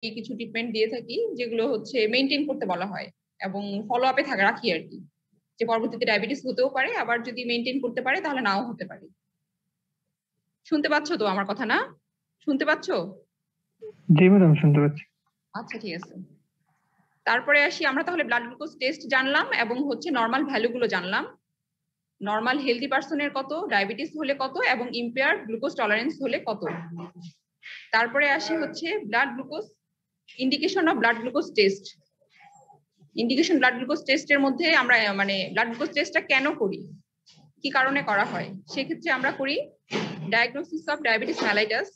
কিছু ট্রিটমেন্ট দিয়ে থাকি যেগুলো হচ্ছে মেইনটেইন করতে বলা হয় এবং ফলো আপে রাখি আর কি, যে পরবর্তীতে ডায়াবেটিস হতেও পারে, আবার যদি মেইনটেইন করতে পারে তাহলে নাও হতে পারে। শুনতে পাচ্ছ তো আমার কথা? না শুনতে পাচ্ছ? জি ম্যাডাম, শুনতে পাচ্ছি। আচ্ছা ঠিক আছে। তারপরে আসি আমরা তাহলে ব্লাড গ্লুকোজ টেস্ট জানলাম এবং হচ্ছে নর্মাল ভ্যালুগুলো জানলাম। নর্মাল হেলদি পারসনের কত, ডায়াবেটিস হলে কত এবং ইম্পেয়ার্ড গ্লুকোজ টলারেন্স হলে কত। তারপরে আসি হচ্ছে blood glucose indication of blood glucose test. Indication blood glucose টেস্টের মধ্যে আমরা মানে ব্লাড গ্লুকোজ টেস্টটা কেন করি, কি কারণে করা হয়, সেক্ষেত্রে আমরা করি ডায়াগনোসিস অফ ডায়াবেটিস মেলাইটাস।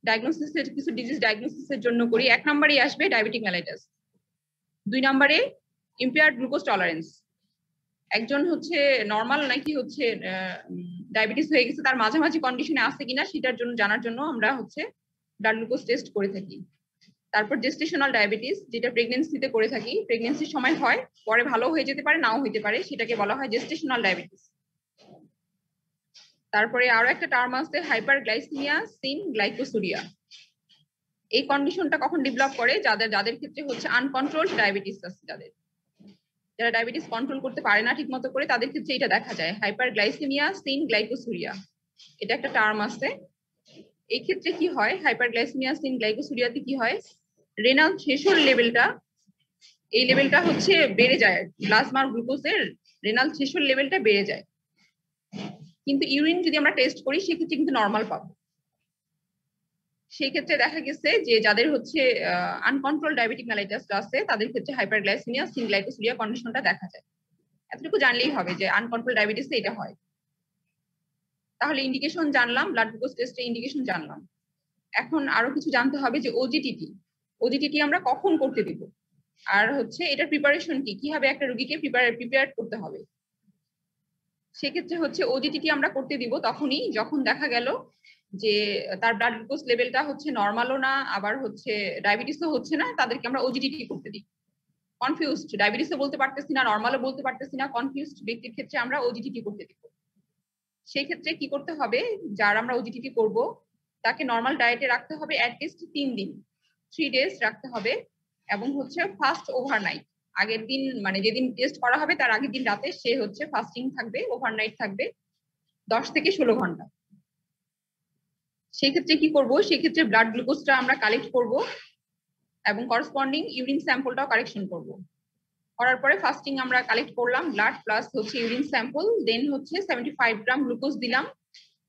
ডায়াগনোসিসের কিছু ডিজিজ ডায়াগনোসিসের জন্য করি। 1 নম্বরেই আসবে ডায়াবেটিক মেলাইটাস। 2 নম্বরে ইম্পেয়ার্ড গ্লুকোজ টলারেন্স। একজন হচ্ছে নরমাল নাকি হচ্ছে ডায়াবেটিস হয়ে গেছে, তার মাঝামাঝি কন্ডিশনে আছে কিনা সেটার জন্য জানার জন্য আমরা হচ্ছে ব্লাড গ্লুকোজ টেস্ট করে থাকি। তারপর জেস্টেশনাল ডায়াবেটিস, যেটা প্রেগন্যান্সিতে করে থাকি, প্রেগন্যান্সির সময় হয়, পরে ভালো হয়ে যেতে পারে নাও হতে পারে, সেটাকে বলা হয় জেস্টেশনাল ডায়াবেটিস। তারপরে আরো একটা টার্ম আছে হাইপারগ্লাইসেমিয়া সিন গ্লাইকোসুরিয়া। এই কন্ডিশনটা কখন ডেভেলপ করে, যাদের ক্ষেত্রে হচ্ছে আনকন্ট্রোলড ডায়াবেটিস আছে, যারা ডায়াবেটিস কন্ট্রোল করতে পারে না ঠিক মতো করে, তাদের ক্ষেত্রে এটা দেখা যায় হাইপারগ্লাইসেমিয়া সিন গ্লাইকোসুরিয়া, এটা একটা টার্ম আছে। এই ক্ষেত্রে কি হয়, হাইপারগ্লাইসেমিয়া সিন গ্লাইকোসুরিয়াতে কি হয়, রেনাল থ্রেশহোল্ড লেভেলটা, এই লেভেলটা হচ্ছে বেড়ে যায়, প্লাজমার গ্লুকোজের রেনাল থ্রেশহোল্ড লেভেলটা বেড়ে যায়। কিন্তু ইউরিন যদি আমরা টেস্ট করি সেক্ষেত্রে কিন্তু নর্মাল পাবো। সেই ক্ষেত্রে দেখা গেছে যে যাদের হচ্ছে আনকন্ট্রোল ডায়াবেটিক মেলাইটাস আছে, তাদের ক্ষেত্রে হাইপারগ্লাইসেমিয়া সিন গ্লাইকোসুরিয়া কন্ডিশনটা দেখা যায়। এতটুকু জানলেই হবে যে আনকন্ট্রোল ডায়াবেটিসে এটা হয়। তাহলে ইন্ডিকেশন জানলাম, ব্লাড গ্লুকোজ টেস্টে ইন্ডিকেশন জানলাম। এখন আরো কিছু জানতে হবে যে ওজিটিটি আমরা কখন করতে দিব, আর হচ্ছে এটার প্রিপারেশন কি, কিভাবে একটা রোগীকে প্রিপেয়ার করতে হবে। সেক্ষেত্রে হচ্ছে ওজিটিটি আমরা করতে দিব তখনই যখন দেখা গেল যে তার ব্লাড গ্লুকোজ লেভেলটা হচ্ছে নর্মালও না, আবার হচ্ছে ডায়াবেটিসও হচ্ছে না, তাদেরকে আমরা ওজিটিটি করতে দিই। কনফিউজড, ডায়াবেটিসও বলতে পারতেছি না, নর্মালও বলতে পারতেছি না, কনফিউজড ব্যক্তির ক্ষেত্রে আমরা ওজিটিটি করতে দিব। সেই ক্ষেত্রে কি করতে হবে, যার আমরা ওজিটিটি করব তাকে নর্মাল ডায়েটে রাখতে হবে অ্যাটলিস্ট 3 দিন, 3 ডেজ রাখতে হবে, এবং হচ্ছে ফাস্ট ওভারনাইট, আগের দিন মানে যেদিন টেস্ট করা হবে তার আগের দিন রাতে সে হচ্ছে ফাস্টিং থাকবে, ওভারনাইট থাকবে 10 থেকে 16 ঘন্টা। সেক্ষেত্রে কি করব, সেক্ষেত্রে ব্লাড গ্লুকোজটা আমরা কালেক্ট করব এবং করসপন্ডিং ইউরিন স্যাম্পলটাও কালেকশন করব। করার পরে ফাস্টিং আমরা কালেক্ট করলাম ব্লাড প্লাস হচ্ছে ইউরিন স্যাম্পল, দেন হচ্ছে 75 গ্রাম গ্লুকোজ দিলাম,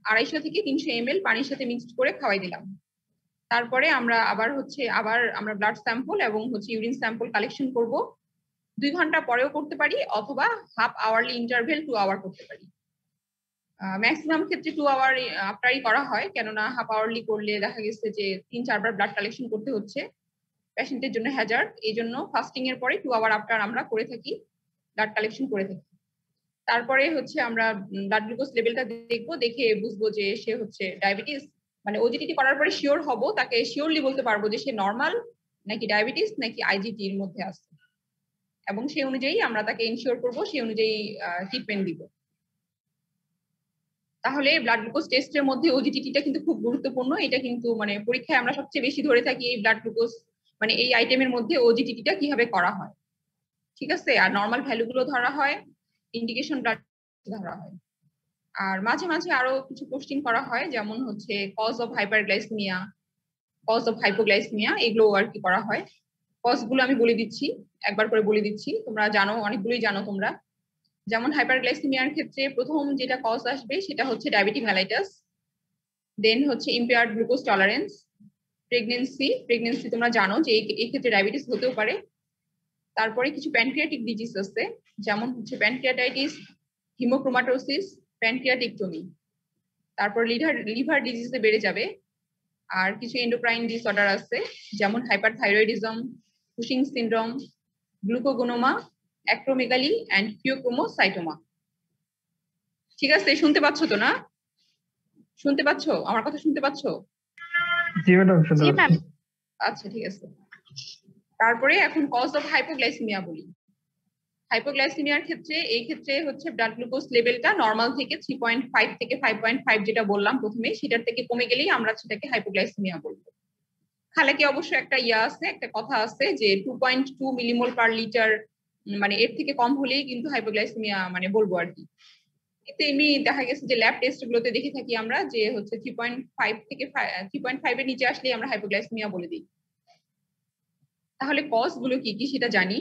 250 থেকে 300 ml পানির সাথে মিক্সড করে খাওয়াই দিলাম। তারপরে আমরা আবার আমরা ব্লাড স্যাম্পল এবং হচ্ছে ইউরিন স্যাম্পল কালেকশন করব। 2 ঘন্টা পরেও করতে পারি অথবা হাফ আওয়ারলি ইন্টারভেল 2 আওয়ার করতে পারি। ম্যাক্সিমাম ক্ষেত্রে 2 আওয়ার আফটারই করা হয়, কেননা হাফ আওয়ারলি করলে দেখা গেছে যে 3-4 বার ব্লাড কালেকশন করতে হচ্ছে, পেশেন্টের জন্য হ্যাজার্ড। এই জন্য ফাস্টিং এর পরে 2 আওয়ার আফটার আমরা করে থাকি, ব্লাড কালেকশন করে থাকি। তারপরে হচ্ছে আমরা ব্লাড গ্লুকোজ লেভেলটা দেখবো, দেখে বুঝবো যে সে হচ্ছে ডায়াবেটিস, মানে ওজিটিটি করার পরে শিওর হব, তাকে শিওরলি বলতে পারবো যে সে নর্মাল নাকি ডায়াবেটিস নাকি আইজিটি এর মধ্যে আছে, এবং সেই অনুযায়ী আমরা তাকে ইনশিওর করব, সেই অনুযায়ী ট্রিটমেন্ট দিব। তাহলে ব্লাড গ্লুকোজ টেস্টের মধ্যে ওজিটিটা কিন্তু খুব গুরুত্বপূর্ণ। এটা কিন্তু মানে পরীক্ষায় আমরা সবচেয়ে বেশি ধরে থাকি এই ব্লাড গ্লুকোজ, মানে এই আইটেমের মধ্যে ওজিটিটা কিভাবে করা হয়, ঠিক আছে। আর নর্মাল ভ্যালুগুলো ধরা হয়, ইন্ডিকেশন ব্লাড ধরা হয়। আর মাঝে মাঝে আরো কিছু কোশ্চেন করা হয়, যেমন হচ্ছে cause of hyperglycaemia, cause of hypoglycaemia, এগুলো আর কি করা হয়। কজ গুলো আমি বলে দিচ্ছি, একবার করে বলে দিচ্ছি, তোমরা জানো, অনেকগুলোই জানো তোমরা। যেমন হাইপারগ্লাইসেমিয়ার ক্ষেত্রে প্রথম যেটা কজ আসবে সেটা হচ্ছে ডায়াবেটিক মেলাইটাস, দেন হচ্ছে ইম্পেয়ার্ড গ্লুকোজ টলারেন্স, প্রেগনেন্সি তোমরা জানো যে এই ক্ষেত্রে ডায়াবেটিস হতেও পারে। তারপরে কিছু প্যানক্রিয়াটিক ডিজিজ আছে, যেমন হচ্ছে প্যানক্রিয়াটাইটিস, হিমোক্রোমাটোসিস, প্যানক্রিয়াটিকটমি। তারপর লিভার ডিজিজে বেড়ে যাবে। আর কিছু এন্ডোক্রাইন ডিসঅর্ডার আছে, যেমন hyperthyroidism, Cushing syndrome, glucagonoma, acromegaly and pheochromocytoma. ঠিক আছে, শুনতে পাচ্ছ তো? না শুনতে পাচ্ছ? আমার কথা শুনতে পাচ্ছ? জি ম্যাডাম, শুনতে পাচ্ছি। আচ্ছা ঠিক আছে। তারপরে এখন কজ অফ হাইপোগ্লাইসেমিয়া বলি। হাইপোগ্লাইসেমিয়ার ক্ষেত্রে এই ক্ষেত্রে হচ্ছে ব্লাড গ্লুকোজ লেভেলটা নর্মাল থেকে 3.5 থেকে 5.5 যেটা বললাম প্রথমে, সেটার থেকে কমে গেলেই আমরা সেটাকে হাইপোগ্লাইসেমিয়া বলবো। খালেকে অবশ্য একটা আছে, একটা কথা আছে যে 2.2 মিলিমোল পার লিটার, মানে এর থেকে কম হলেই কিন্তু হাইপোগ্লাইসেমিয়া মানে বলবো আর কি। এতে এমনি দেখা গেছে যে ল্যাব টেস্ট গুলোতে দেখে থাকি আমরা যে হচ্ছে 3.5 থেকে 3.5 এর নিচে আসলে আমরা হাইপোগ্লাইসেমিয়া বলে দিই। তাহলে কজ গুলো কি কি সেটা জানি।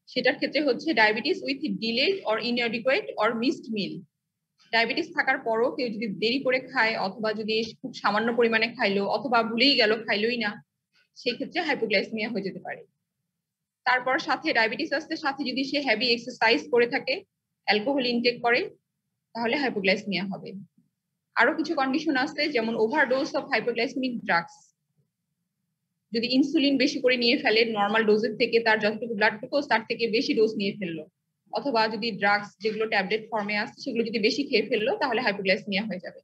সেটার ক্ষেত্রে হচ্ছে diabetes with delayed or inadequate or missed meal. Diabetes থাকার পরও কেউ যদি দেরি করে খায় অথবা যদি খুব সামান্য পরিমাণে খাইলো অথবা ভুলেই গেল খাইলোই না, সেই ক্ষেত্রে হাইপোগ্লাইসেমিয়া হয়ে যেতে পারে। তারপর সাথে ডায়াবেটিস আসতে সাথে যদি সে হেভি এক্সারসাইজ করে থাকে, অ্যালকোহল ইনটেক করে, তাহলে হাইপোগ্লাইসেমিয়া হবে। আরো কিছু কন্ডিশন আছে যেমন ওভারডোজ অফ হাইপোগ্লাইসেমিক ড্রাগস। যদি ইনসুলিন বেশি করে নিয়ে ফেলে নর্মাল ডোজের থেকে, তার যতটুকু ব্লাড গ্লুকোজ তার থেকে বেশি ডোজ নিয়ে ফেললো, অথবা যদি ড্রাগস যেগুলো ট্যাবলেট ফর্মে আছে সেগুলো যদি বেশি খেয়ে ফেললো, তাহলে হাইপোগ্লাইসেমিয়া হয়ে যাবে।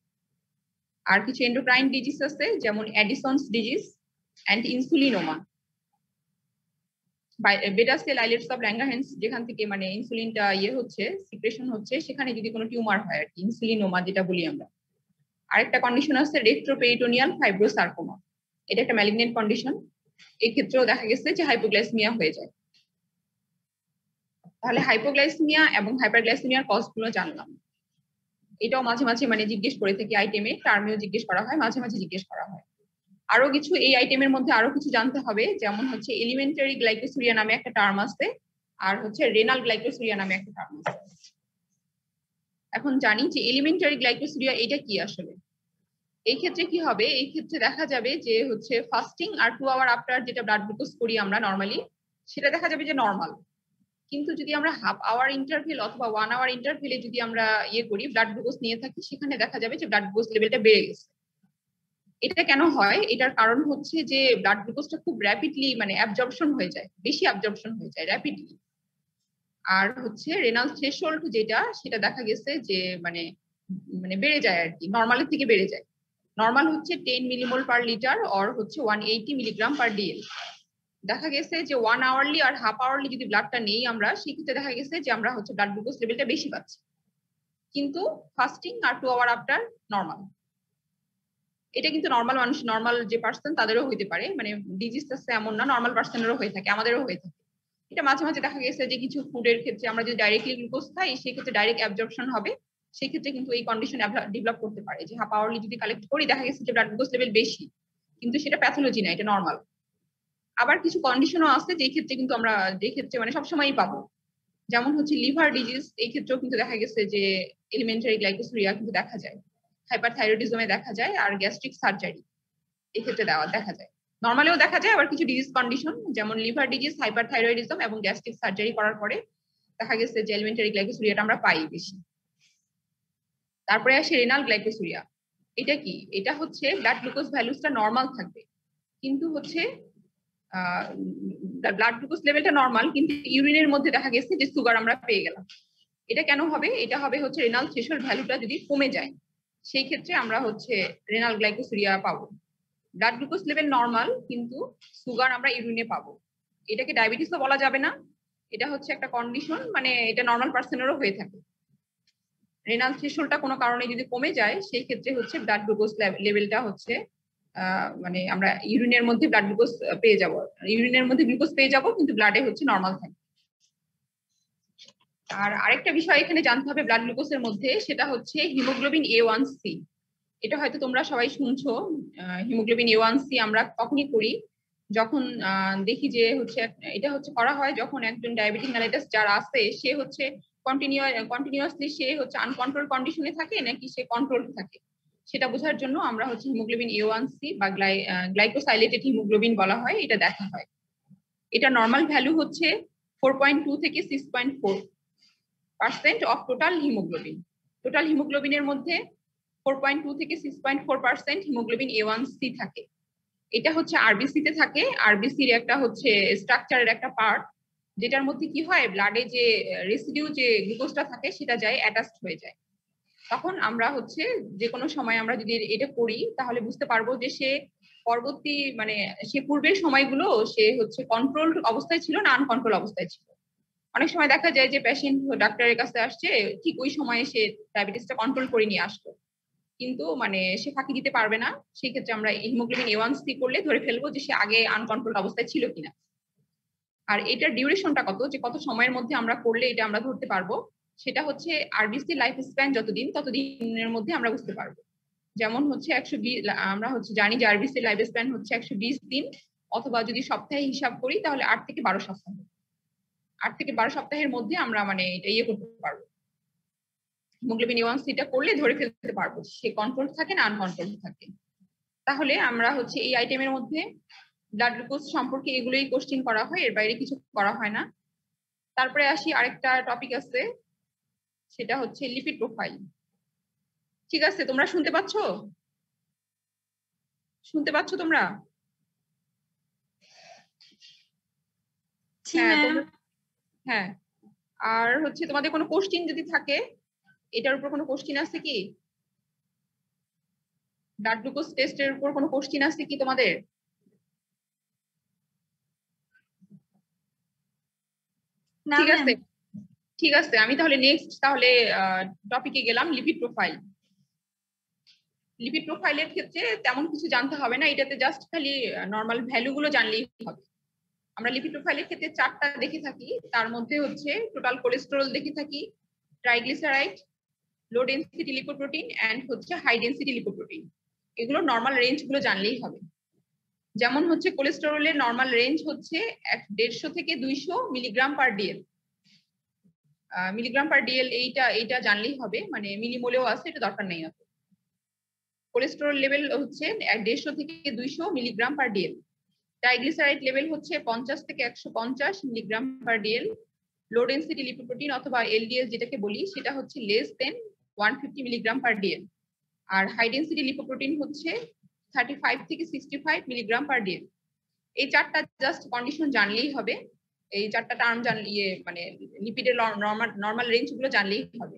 আর কিছু এন্ডোক্রাইন ডিজিজ আছে যেমন অ্যাডিসনস ডিজিজ এন্ড ইনসুলিনোমা। বেটা সেল আইলেটস অফ ল্যাঙ্গারহ্যান্স, যেখান থেকে মানে ইনসুলিনটা হচ্ছে সিক্রেশন হচ্ছে, সেখানে যদি কোনো টিউমার হয় আর কি, ইনসুলিনোমা যেটা বলি আমরা। আরেকটা কন্ডিশন আছে রেট্রোপেরিটোনিয়াল ফাইব্রোসার্কোমা, এটা একটা ম্যালিগনেন্ট কন্ডিশন। এই ক্ষেত্রেও দেখা গেছে যে হাইপোগ্লাইসেমিয়া হয়ে যায়। তাহলে হাইপোগ্লাইসেমিয়া এবং হাইপারগ্লাইসেমিয়ার কজগুলো জানলাম। এটাও মাঝে মাঝে মানে জিজ্ঞেস করে থাকি আইটেমে, টার্মেও জিজ্ঞেস করা হয়, মাঝে মাঝে জিজ্ঞেস করা হয়। আরো কিছু এই আইটেমের মধ্যে আরো কিছু জানতে হবে, যেমন হচ্ছে এলিমেন্টারি গ্লাইকোসুরিয়া নামে একটা টার্ম আছে, আর হচ্ছে রেনাল গ্লাইকোসুরিয়া নামে একটা টার্ম আছে। এখন জানি যে এলিমেন্টারি গ্লাইকোসুরিয়া এটা কি আসলে। এই ক্ষেত্রে কি হবে, এই ক্ষেত্রে দেখা যাবে যে হচ্ছে ফাস্টিং আর 2 আওয়ার আফটার যেটা ব্লাড গ্লুকোজ করি আমরা নরমালি, সেটা দেখা যাবে যে নরমাল। কিন্তু যদি আমরা হাফ আওয়ার ইন্টারভেল অথবা 1 আওয়ার ইন্টারভেলে যদি আমরা করি ব্লাড গ্লুকোজ নিয়ে থাকি, সেখানে দেখা যাবে যে ব্লাড গ্লুকোজ লেভেলটা বেড়ে গেছে। এটা কেন হয়? এটার কারণ হচ্ছে যে ব্লাড গ্লুকোজটা খুব র্যাপিডলি মানে অ্যাবজর্পশন হয়ে যায়, বেশি অ্যাবজর্পশন হয়ে যায় র্যাপিডলি। আর হচ্ছে রেনাল থ্রেশহোল্ড যেটা, সেটা দেখা গেছে যে মানে মানে বেড়ে যায় আর কি, নরমালের থেকে বেড়ে যায়। নরমাল হচ্ছে 10 মিলিমোল পার লিটার অর হচ্ছে 180 মিলিগ্রাম পার ডিএল। দেখা গেছে যে 1 আওয়ারলি আর হাফ আওয়ারলি যদি ব্লাডটা নেই আমরা, সেক্ষেত্রে দেখা গেছে যে আমরা হচ্ছে ব্লাড গ্লুকোজ লেভেলটা বেশি পাচ্ছি, কিন্তু ফাস্টিং আর 2 আওয়ার আফটার নরমাল। এটা কিন্তু নরমাল মানুষ, নরমাল যে পার্সন তাদেরও হইতে পারে, মানে ডিজিজ আছে এমন না, নরমাল পার্সনেরও হয়ে থাকে, আমাদেরও হয়ে থাকে। এটা মাঝে মাঝে দেখা গেছে যে কিছু ফুডের ক্ষেত্রে আমরা যদি ডাইরেক্টলি গ্লুকোজ খাই, সেক্ষেত্রে ডাইরেক্ট অ্যাবজর্পশন হবে, সেক্ষেত্রে কিন্তু এই কন্ডিশন ডেভেলপ করতে পারে যে হাফ আওয়ারলি যদি কালেক্ট করি দেখা গেছে যে ব্লাড গ্লুকোজ লেভেল বেশি, কিন্তু সেটা প্যাথোলজি না, এটা নরমাল। আবার কিছু কন্ডিশনও আছে যে ক্ষেত্রে কিন্তু আমরা, যে ক্ষেত্রে মানে সবসময়ই পাবো, যেমন হচ্ছে লিভার ডিজিজ। এই ক্ষেত্রেও কিন্তু দেখা গেছে যে এলিমেন্টারি গ্লাইকোসুরিয়া কিন্তু দেখা যায়, হাইপারথাইরয়েডিজমে দেখা যায়, আর গ্যাস্ট্রিক সার্জারি এই ক্ষেত্রে দেখা যায়। নরমালেও দেখা যায়, আবার কিছু ডিজিজ কন্ডিশন যেমন লিভার ডিজিজ, হাইপারথাইরয়েডিজম এবং গ্যাস্ট্রিক সার্জারি করার পরে দেখা গেছে যে এলিমেন্টারি গ্লাইকোসুরিয়াটা আমরা পাই বেশি। তারপরে আসে রেনাল গ্লাইকোসুরিয়া। এটা কি? এটা হচ্ছে ব্লাড গ্লুকোজ ভ্যালুসটা নরমাল থাকবে, কিন্তু হচ্ছে ব্লাড গ্লুকোজ লেভেলটা নরমাল, কিন্তু ইউরিনের মধ্যে দেখা গেছে যে সুগার আমরা পেয়ে গেলাম। এটা কেন হবে? এটা হবে হচ্ছে রেনাল থ্রেশহোল্ড ভ্যালুটা যদি কমে যায়, সেই ক্ষেত্রে আমরা হচ্ছে রেনাল গ্লাইকোসুরিয়া পাবো। ব্লাড গ্লুকোজ লেভেল নরমাল, কিন্তু সুগার আমরা ইউরিনে পাবো। এটাকে ডায়াবেটিসও বলা যাবে না, এটা হচ্ছে একটা কন্ডিশন, মানে এটা নরমাল পার্সনেরও হয়ে থাকে। রেনাল থ্রেশহোল্ডটা কোনো কারণে যদি কমে যায়, সেই ক্ষেত্রে হচ্ছে ব্লাড গ্লুকোজ লেভেলটা হচ্ছে মানে আমরা ইউরিনের মধ্যে ব্লাড গ্লুকোজ পেয়ে যাব, ইউরিনের মধ্যে গ্লুকোজ পেয়ে যাব, কিন্তু ব্লাডে হচ্ছে নরমাল থাকে। আর আরেকটা বিষয় এখানে জানতে হবে ব্লাড গ্লুকোজের মধ্যে, সেটা হচ্ছে হিমোগ্লোবিন A1C। এটা হয়তো তোমরা সবাই শুনছো। হিমোগ্লোবিন A1C আমরা কখনই করি যখন দেখি যে হচ্ছে, এটা হচ্ছে করা হয় যখন একজন ডায়াবেটিক মেলাইটাস যার আছে, সে হচ্ছে কন্টিনিউয়াসলি সে হচ্ছে আনকন্ট্রোল কন্ডিশনে থাকে নাকি সে কন্ট্রোল থাকে, সেটা বোঝার জন্য আমরা হচ্ছে হিমোগ্লোবিন A1C বা গ্লাইকোসাইলেটেড হিমোগ্লোবিন বলা হয়, এটা দেখা হয়। এটা নরমাল ভ্যালু হচ্ছে 4.2 থেকে 6.4% অফ টোটাল হিমোগ্লোবিন। টোটাল হিমোগ্লোবিনের মধ্যে 4.2 থেকে 6.4% হিমোগ্লোবিন A1C থাকে। এটা হচ্ছে আরবিসি তে থাকে। আরবিসির একটা হচ্ছে স্ট্রাকচারের একটা পার্ট, যেটার মধ্যে কি হয়, ব্লাডে যে রেসিডিউ যে গ্লুকোজটা থাকে সেটা যায় অ্যাটাচড হয়ে যায়। তখন আমরা হচ্ছে যে কোনো সময় আমরা যদি এটা করি, তাহলে বুঝতে পারবো যে সে পরবর্তী মানে সে পূর্বের সময়গুলো সে হচ্ছে কন্ট্রোল অবস্থায় ছিল না আনকন্ট্রোল অবস্থায় ছিল। অনেক সময় দেখা যায় যে পেশেন্ট ডাক্তারের কাছে আসছে, ঠিক ওই সময়ে সে ডায়াবেটিসটা কন্ট্রোল করে নিয়ে আসলো, কিন্তু মানে সে ফাঁকি দিতে পারবে না, সেই ক্ষেত্রে আমরা হিমোগ্লোবিন A1C করলে ধরে ফেলবো যে সে আগে আনকন্ট্রোল অবস্থায় ছিল কিনা। আর এটার ডিউরেশনটা কত, যে কত সময়ের মধ্যে আমরা করলে এটা আমরা ধরতে পারবো, সেটা হচ্ছে আরবিসি লাইফ স্প্যান যতদিন ততদিনের মধ্যে আমরা বুঝতে পারবো। যেমন হচ্ছে 120, আমরা হচ্ছে জানি যে আরবিসি লাইফ স্প্যান হচ্ছে 120 দিন, অথবা যদি সপ্তাহে হিসাব করি তাহলে 8 থেকে 12 সপ্তাহ। 8 থেকে 12 সপ্তাহের মধ্যে আমরা মানে এটা ইয়ে করতে পারবো, হিমোগ্লোবিন A1C টা করলে ধরে ফেলতে পারবো সে কন্ট্রোল থাকে না আনকন্ট্রোল থাকে। তাহলে আমরা হচ্ছে এই আইটেমের মধ্যে ব্লাড গ্লুকোজ সম্পর্কে এগুলোই কোশ্চেন করা হয়, এর বাইরে কিছু করা হয় না। তারপরে আসি আরেকটা টপিক আছে, সেটা হচ্ছে লিপিড প্রোফাইল। ঠিক আছে, তোমরা শুনতে পাচ্ছ? শুনতে পাচ্ছ তোমরা? হ্যাঁ, আর হচ্ছে তোমাদের কোনো কোশ্চেন যদি থাকে, এটার উপর কোনো কোশ্চেন আছে কি? ব্লাড গ্লুকোজ টেস্টের উপর কোনো কোশ্চেন আছে কি তোমাদের? ঠিক আছে, ঠিক আছে, আমি তাহলে নেক্সট তাহলে টপিকে গেলাম, লিপিড প্রোফাইল। লিপিড প্রোফাইলের ক্ষেত্রে তেমন কিছু জানতে হবে না, এটাতে জাস্ট খালি নর্মাল ভ্যালু গুলো জানলেই হবে। আমরা লিপিড প্রোফাইলের ক্ষেত্রে 4টা দেখে থাকি, তার মধ্যে হচ্ছে টোটাল কোলেস্টেরল দেখে থাকি, triglyceride, low density lipoprotein and হচ্ছে হাই ডেনসিটি লিপোপ্রোটিন। এগুলো নর্মাল রেঞ্জ গুলো জানলেই হবে। যেমন হচ্ছে কোলেস্টেরলের নর্মাল রেঞ্জ হচ্ছে 150 থেকে 200 milligram per DL. Milligram per DL এইটা জানলেই হবে, মানে মিলিমোলেও আছে, এটা দরকার নেই। কোলেস্টেরল লেভেল হচ্ছে 150 থেকে 200 milligram per DL. Triglyceride level হচ্ছে 50 থেকে 150 milligram per DL. Low density lipoprotein অথবা এলডিএল যেটাকে বলি, সেটা হচ্ছে less than 150 milligram per DL. আর হাই ডেনসিটি লিপোপ্রোটিন হচ্ছে 35 থেকে 65 মিলিগ্রাম পার ডিএল। এই 4টা জাস্ট কন্ডিশন জানলেই হবে, এই 4টা টার্ম জানলে মানে লিপিডের নর্মাল রেঞ্জ গুলো জানলেই হবে,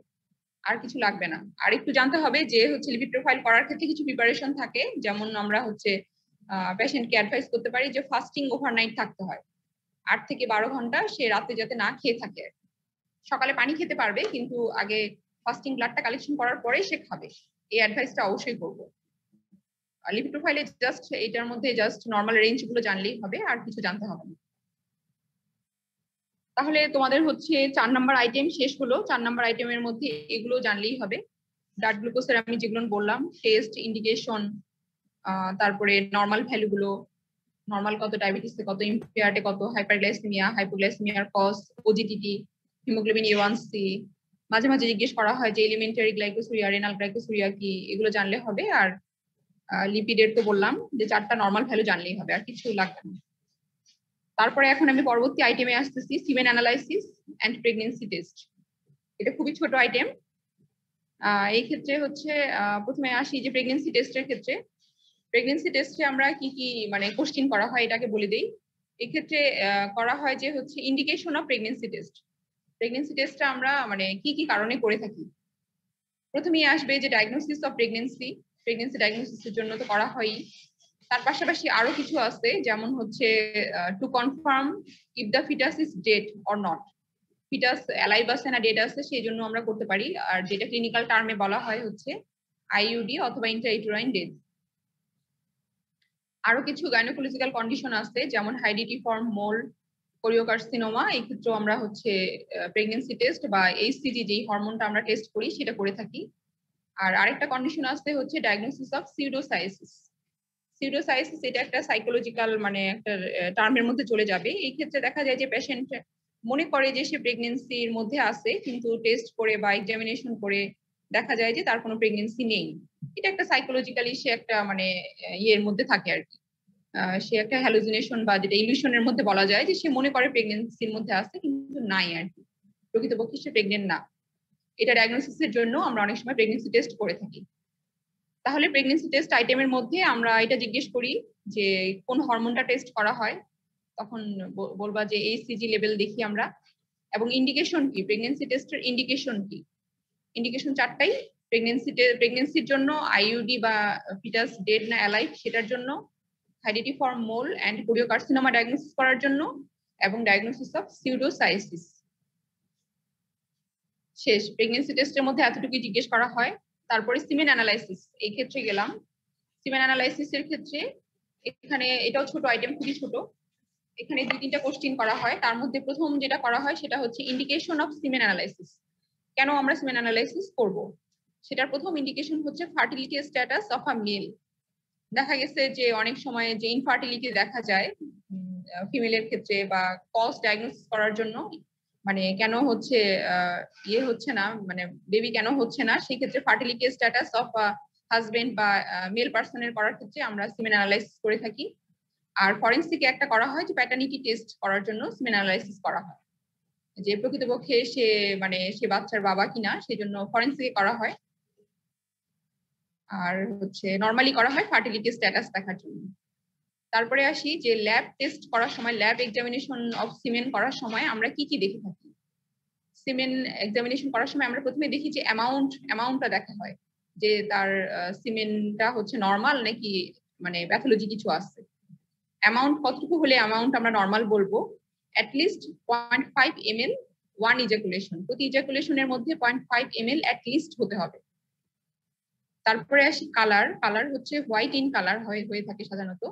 আর কিছু লাগবে না। আর একটু জানতে হবে যে হচ্ছে লিপিড প্রোফাইল করার ক্ষেত্রে কিছু প্রিপারেশন থাকে, যেমন আমরা হচ্ছে পেশেন্টকে অ্যাডভাইস করতে পারি যে ফাস্টিং ওভারনাইট থাকতে হয়, 8 থেকে 12 ঘন্টা সে রাতে যাতে না খেয়ে থাকে। সকালে পানি খেতে পারবে, কিন্তু আগে ফাস্টিং ব্লাডটা কালেকশন করার পরে সে খাবে, এই অ্যাডভাইসটা অবশ্যই করবো। লিপিড প্রোফাইলে জাস্ট এটার মধ্যে জাস্ট নর্মাল রেঞ্জ গুলো জানলেই হবে, আর কিছু জানতে হবে না। তাহলে তোমাদের হচ্ছে 4 নাম্বার আইটেম শেষ হলো। 4 নাম্বার আইটেমের মধ্যে এগুলো জানলেই হবে। ব্লাড গ্লুকোজের আমি যেগুলো বললাম, টেস্ট, ইন্ডিকেশন, তারপরে নর্মাল ভ্যালু গুলো, নর্মাল কত, ডায়াবেটিসে কত, ইম্পেয়ার্ডে কত, হাইপারগ্লাইসেমিয়া, হাইপোগ্লাইসেমিয়ার কজ, ওজিটিটি, হিমোগ্লোবিন A1C। মাঝে মাঝে জিজ্ঞেস করা হয় যে এলিমেন্টারি গ্লাইকোসুরিয়া, রেনাল গ্লাইকোসুরিয়া কি, এগুলো জানলে হবে। আর লিপিডের তো বললাম যে 4টা নর্মাল ভ্যালু জানলেই হবে, আর কিছু লাগবে না। তারপরে এখন আমি পরবর্তী আইটেমে আসতেছি, সিমেন অ্যানালাইসিস এন্ড প্রেগন্যান্সি টেস্ট। এটা খুবই ছোট আইটেম। এই ক্ষেত্রে হচ্ছে প্রথমে আসি যে প্রেগন্যান্সি টেস্টের ক্ষেত্রে। প্রেগন্যান্সি টেস্টে আমরা কি কি মানে কোশ্চেন করা হয় এটাকে বলে দেই। এই ক্ষেত্রে করা হয় যে হচ্ছে indication of pregnancy test. Pregnancy টেস্টটা আমরা মানে কি কি কারণে করে থাকি। প্রথমেই আসবে যে ডায়াগনোসিস অফ প্রেগন্যান্সি। প্রেগন্যান্সি ডায়াগনোসিসের জন্য তো করা হয়ই, তার পাশাপাশি আরো কিছু আছে, যেমন হচ্ছে to confirm if the foetus is dead or not. Foetus alive আছে না ডেড আছে, সেই জন্য আমরা করতে পারি। আর যেটা ক্লিনিক্যাল টার্মে বলা হয় হচ্ছে আইইউডি অথবা ইন্ট্রাইউটেরাইন ডেথ। আরো কিছু গাইনোকোলজিক্যাল কন্ডিশন আছে, যেমন হাইডিটিফর্ম মোল, কোরিওকার্সিনোমা। এই ক্ষেত্রেও আমরা হচ্ছে প্রেগন্যান্সি টেস্ট বা এইচসিজি যেই হরমোনটা আমরা টেস্ট করি সেটা করে থাকি। আর আরেকটা কন্ডিশন আছে হচ্ছে ডায়াগনোসিস অফ সিউডোসাইসিস। সিউডোসাইসিস এটা একটা সাইকোলজিক্যাল মানে একটা টার্মের মধ্যে চলে যাবে। এই ক্ষেত্রে দেখা যায় যে পেশেন্ট মনে করে যে সে প্রেগন্যান্সির মধ্যে আছে, কিন্তু টেস্ট করে বা এক্সামিনেশন করে দেখা যায় যে তার কোনো প্রেগন্যান্সি নেই। এটা একটা সাইকোলজিক্যালি সে একটা মানে ইয়ের মধ্যে থাকে আর কি, সে একটা হ্যালুসিনেশন বা যেটা ইলিউশনের মধ্যে বলা যায় যে সে মনে করে প্রেগন্যান্সির মধ্যে আছে, কিন্তু নাই আর কি, প্রকৃতপক্ষে সে প্রেগনেন্ট না। এটা ডায়াগনোসিসের জন্য আমরা অনেক সময় প্রেগন্যান্সি টেস্ট করে থাকি। তাহলে প্রেগন্যান্সি টেস্ট আইটেমের মধ্যে আমরা এটা জিজ্ঞেস করি যে কোন হরমোনটা টেস্ট করা হয়, তখন বলবা যে এইচসিজি লেভেল দেখি আমরা। এবং ইন্ডিকেশন কি, প্রেগন্যান্সি টেস্টের ইন্ডিকেশন কি? ইন্ডিকেশন 4টাই। প্রেগন্যান্সির জন্য, আইইউডি বা ফিটাস ডেড না অ্যালাইভ সেটার জন্য, হাইডিটিফর্ম মোল এন্ড কোরিওকার্সিনোমা ডায়াগনোসিস করার জন্য, এবং ডায়াগনোসিস অফ সিউডোসাইসিস। শেষ। প্রেগন্যান্সি টেস্টের মধ্যে এতটুকুই জিজ্ঞেস করা হয়। তারপরে সিমেন অ্যানালাইসিস, এই ক্ষেত্রে গেলাম। সিমেন অ্যানালাইসিস এর ক্ষেত্রে এখানে এটাও ছোট আইটেম, খুবই ছোট। এখানে 2-3টা কোশ্চেন করা হয়। তার মধ্যে প্রথম যেটা করা হয় সেটা হচ্ছে ইন্ডিকেশন অফ সিমেন অ্যানালাইসিস। কেন আমরা সিমেন অ্যানালাইসিস করব? সেটার প্রথম ইন্ডিকেশন হচ্ছে fertility status of a male. দেখা গেছে যে অনেক সময় যে ইনফার্টিলিটি দেখা যায় ফিমেলের ক্ষেত্রে, বা কজ ডায়াগনোসিস করার জন্য মানে কেন হচ্ছে ইয়ে হচ্ছে না, মানে বেবি কেন হচ্ছে না, সেই ক্ষেত্রে ফার্টিলিটি স্ট্যাটাস অফ হাজবেন্ড বা মেল পার্সনের করার ক্ষেত্রে আমরা সিমেন অ্যানালাইসিস করে থাকি। আর ফরেনসিকে একটা করা হয় যে প্যাটার্নিটি টেস্ট করার জন্য সিমেন অ্যানালাইসিস করা হয়, যে প্রকৃতপক্ষে সে মানে সে বাচ্চার বাবা কিনা, সেজন্য ফরেনসিকে করা হয়। আর হচ্ছে নরমালি করা হয় ফার্টিলিটি স্ট্যাটাস দেখার জন্য। তারপরে আসি যে ল্যাব টেস্ট করার সময়, ল্যাব এক্সামিনেশন অফ সিমেন করার সময় আমরা কি কি দেখে থাকি। সিমেন এক্সামিনেশন করার সময় আমরা প্রথমে দেখি যে অ্যামাউন্টটা দেখা হয়, যে তার সিমেনটা হচ্ছে নরমাল নাকি মানে প্যাথোলজি কিছু আছে। অ্যামাউন্ট কতটুকু হলে অ্যামাউন্ট আমরা নরমাল বলবো? অ্যাটলিস্ট 0.5 ml ওয়ান ইজাকুলেশন, প্রতি ইজাকুলেশনের মধ্যে 0.5 ml অ্যাটলিস্ট হতে হবে। তারপরে আসি কালার। কালার হচ্ছে হোয়াইট ইন কালার হয়ে থাকে সাধারণত।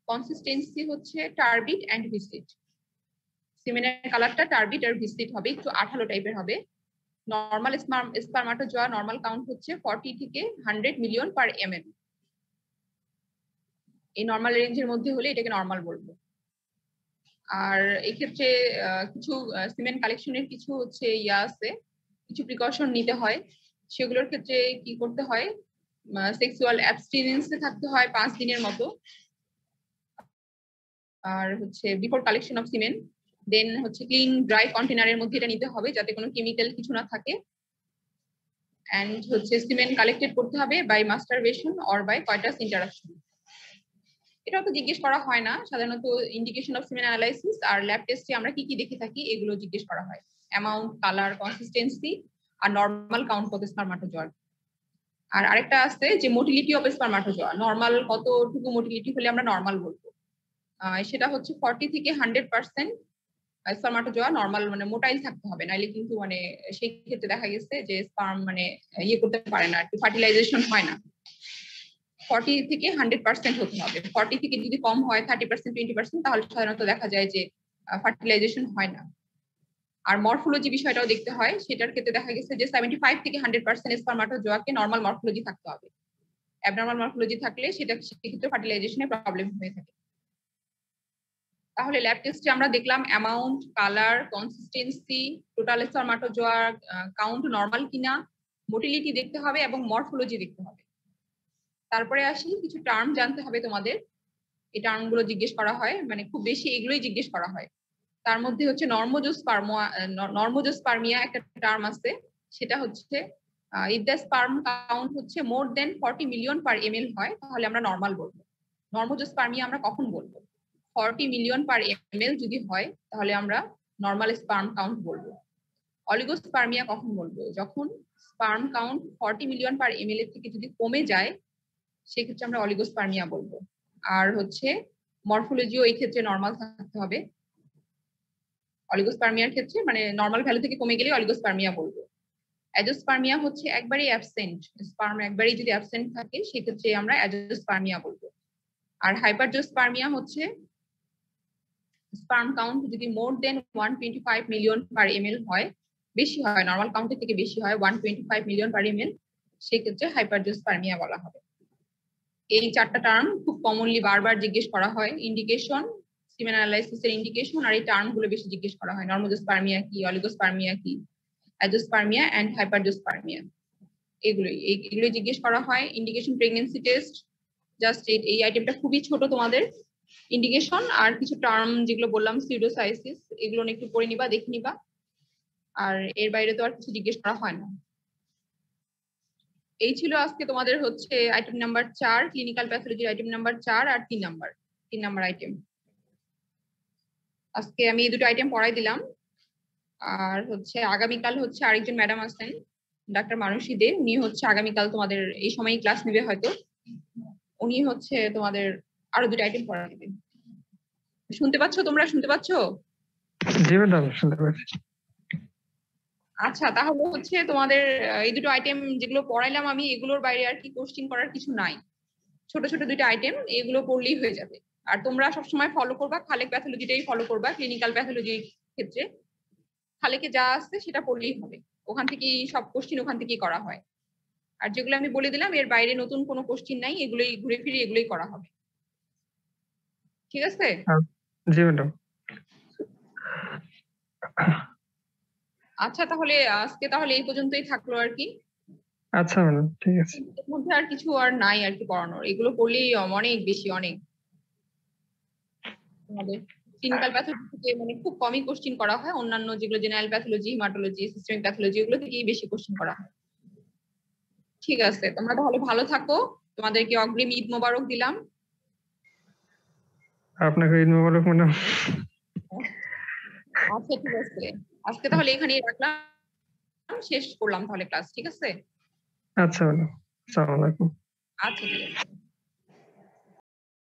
কনসিস্টেন্সি হচ্ছে টার্বিড এন্ড ভিসিড। সিমেনের কালারটা টার্বিড আর ভিসিড হবে, একটু আঠালো টাইপের হবে। নরমাল স্পারমাটোজোয়া নরমাল কাউন্ট হচ্ছে 40 থেকে 100 মিলিয়ন পার ml। এই নরমাল রেঞ্জের মধ্যে হলে এটাকে নরমাল বলবো। আর এই ক্ষেত্রে কিছু সিমেন কালেকশনের কিছু হচ্ছে ইয়া আছে, কিছু প্রিকশন নিতে হয়। সেগুলোর ক্ষেত্রে কি করতে হয়? সেক্সুয়াল অ্যাবস্টিনেন্সে থাকতে হয় 5 দিনের মতো। আর হচ্ছে বিফোর কালেকশন অফ সিমেন, দেন হচ্ছে ক্লিন ড্রাই কন্টেনারের মধ্যে এটা নিতে হবে যাতে কোনো কেমিক্যাল কিছু না থাকে। এন্ড হচ্ছে সিমেন কালেক্টেড করতে হবে by masturbation or by coitus interaction. এটাও তো জিজ্ঞেস করা হয় না সাধারণত। ইন্ডিকেশন অফ সিমেন অ্যানালাইসিস আর ল্যাব টেস্টে আমরা কি কি দেখে থাকি এগুলো জিজ্ঞেস করা হয়। অ্যামাউন্ট, কালার, কনসিস্টেন্সি আর নরমাল কাউন্ট কত স্পারমাটোজোয়ার। আর আরেকটা আছে যে মোটিলিটি অফ স্পারমাটোজোয়া, নরমাল কতটুকু মোটিলিটি হলে আমরা নরমাল বলবো। সেটা হচ্ছে 40 থেকে 100% স্পারমাটোজোয়া নরমাল মানে মোটাইল থাকতে হবে, নাইলে কিন্তু মানে সেই ক্ষেত্রে দেখা গেছে যে স্পার্ম মানে ইয়ে করতে পারে না, ফার্টিলাইজেশন হয় না। 40 থেকে 100% হতে হবে। 40 থেকে যদি কম হয় 30%, 20%, তাহলে সাধারণত দেখা যায় যে ফার্টিলাইজেশন হয় না। আর মরফোলজি বিষয়টাও দেখতে হয়, সেটার ক্ষেত্রে দেখা গেছে যে 75 থেকে 100% স্পারমাটোজোয়াকে নরমাল মরফোলজি থাকতে হবে। অ্যাবনরমাল মরফোলজি থাকলে সেটা সেক্ষেত্রে ফার্টিলাইজেশনের প্রবলেম হয়ে থাকে। তাহলে ল্যাব টেস্টে আমরা দেখলাম amount, colour, consistency, total spermatozoa count normal কিনা, মোটিলিটি দেখতে হবে এবং মরফোলজি দেখতে হবে। তারপরে আসি কিছু টার্ম জানতে হবে তোমাদের। এই টার্মগুলো জিজ্ঞেস করা হয়, মানে খুব বেশি এগুলোই জিজ্ঞেস করা হয়। তার মধ্যে হচ্ছে নর্মোজোস্পার্মিয়া একটা টার্ম আছে, সেটা হচ্ছে ইফ দ্য স্পার্ম কাউন্ট হচ্ছে মোর দেন 40 মিলিয়ন পার ml হয় তাহলে আমরা নরমাল বলবো। নর্মোজোস্পার্মিয়া আমরা কখন বলবো? 40 মিলিয়ন পার ml যদি হয় তাহলে আমরা নরমাল স্পার্ম কাউন্ট বলবো। অলিগোস্পার্মিয়া কখন বলবো? যখন স্পার্ম কাউন্ট 40 মিলিয়ন পার ml এর থেকে যদি কমে যায় সেক্ষেত্রে আমরা অলিগোস্পার্মিয়া বলবো। আর হচ্ছে মরফোলজিও এই ক্ষেত্রে নরমাল থাকতে হবে। অলিগোস্পার্মিয়ার ক্ষেত্রে মানে নরমাল ভ্যালু থেকে কমে গেলে অলিগোস্পার্মিয়া বলবো। অ্যাজোস্পার্মিয়া হচ্ছে একবারেই অ্যাবসেন্ট, স্পার্ম একবারেই যদি অ্যাবসেন্ট থাকে সেক্ষেত্রে আমরা অ্যাজোস্পার্মিয়া বলবো। আর হাইপারজোস্পার্মিয়া হচ্ছে স্পার্ম কাউন্ট যদি মোর দেন 125 মিলিয়ন পার ml হয়, বেশি হয়, নরমাল কাউন্টের থেকে বেশি হয় 125 মিলিয়ন পার ml, সেক্ষেত্রে হাইপারজোস্পার্মিয়া বলা হবে। এই 4টা টার্ম খুব কমনলি বারবার জিজ্ঞেস করা হয়। ইন্ডিকেশন, সিমেন অ্যানালাইসিসের ইন্ডিকেশন আর এই টার্মগুলো বেশি জিজ্ঞেস করা হয়। নর্মোজোস্পার্মিয়া কি, অলিগোস্পার্মিয়া কি, অ্যাজোস্পার্মিয়া এন্ড হাইপারজোস্পার্মিয়া, এগুলোই জিজ্ঞেস করা হয়। ইন্ডিকেশন, প্রেগন্যান্সি টেস্ট, জাস্ট এই আইটেমটা খুবই ছোট তোমাদের। ইন্ডিকেশন আর কিছু টার্ম যেগুলো বললাম সিউডোসাইসিস, এগুলো একটু পড়ে নিবা, দেখে নিবা। আর এর বাইরে তো আর কিছু জিজ্ঞেস করা হয় না। এই ছিল আজকে তোমাদের হচ্ছে আইটেম নাম্বার 4, ক্লিনিক্যাল প্যাথোলজির আইটেম নাম্বার 4 আর 3 নাম্বার আইটেম। আজকে আমি এই দুটো আইটেম পড়াই দিলাম। আর হচ্ছে আগামীকাল হচ্ছে আরেকজন ম্যাডাম আছেন, ডাক্তার মানসী দে, উনি হচ্ছে আগামীকাল তোমাদের এই সময়ই ক্লাস নেবে হয়তো। উনি হচ্ছে তোমাদের আরো দুটো আইটেম পড়া দেবেন। শুনতে পাচ্ছ তোমরা? শুনতে পাচ্ছ? জি ম্যাডাম, শুনতে পাচ্ছি। আচ্ছা তাহলে হচ্ছে তোমাদের এই দুটো আইটেম যেগুলো পড়াইলাম আমি এগুলোর বাইরে আর কি কোশ্চিন করার কিছু নাই। ছোট ছোট দুইটা আইটেম এগুলো পড়লেই হয়ে যাবে। আর তোমরা সবসময় ফলো করবা খালেক প্যাথোলজিটাই ফলো করবা, ক্লিনিক্যাল প্যাথোলজির ক্ষেত্রে খালেকে যা আসছে সেটা পড়লেই হবে। ওখান থেকেই সব কোশ্চিন ওখান থেকেই করা হয়। আর যেগুলো আমি বলে দিলাম এর বাইরে নতুন কোনো কোশ্চিন নাই, এগুলোই ঘুরে ফিরে এগুলোই করা হবে। ঠিক আছে? জি ম্যাডাম। আচ্ছা তাহলে আজকে তাহলে এই পর্যন্তই থাকলো আর কি। আচ্ছা ম্যাডাম ঠিক আছে। এর মধ্যে আর কিছু আর নাই আর কি পড়ানোর, এগুলো পড়লেই অনেক বেশি অনেক আমাদের ক্লিনিক্যাল প্যাথোলজি থেকে মানে খুব কমই কোশ্চিন করা হয়, অন্যান্য যেগুলো general pathology, haematology, systemic pathology ওগুলো থেকেই বেশি কোশ্চিন করা হয়। ঠিক আছে, তোমরা তাহলে ভালো থাকো, তোমাদেরকে অগ্রিম ঈদ মোবারক দিলাম। আপনাকে ঈদ মোবারক ম্যাডাম। আচ্ছা ঠিক আছে, আজকে তাহলে এখানেই রাখলাম, শেষ করলাম তাহলে ক্লাস। ঠিক আছে? আচ্ছা ম্যাডাম, আসসালামু আলাইকুম। আচ্ছা ঠিক আছে।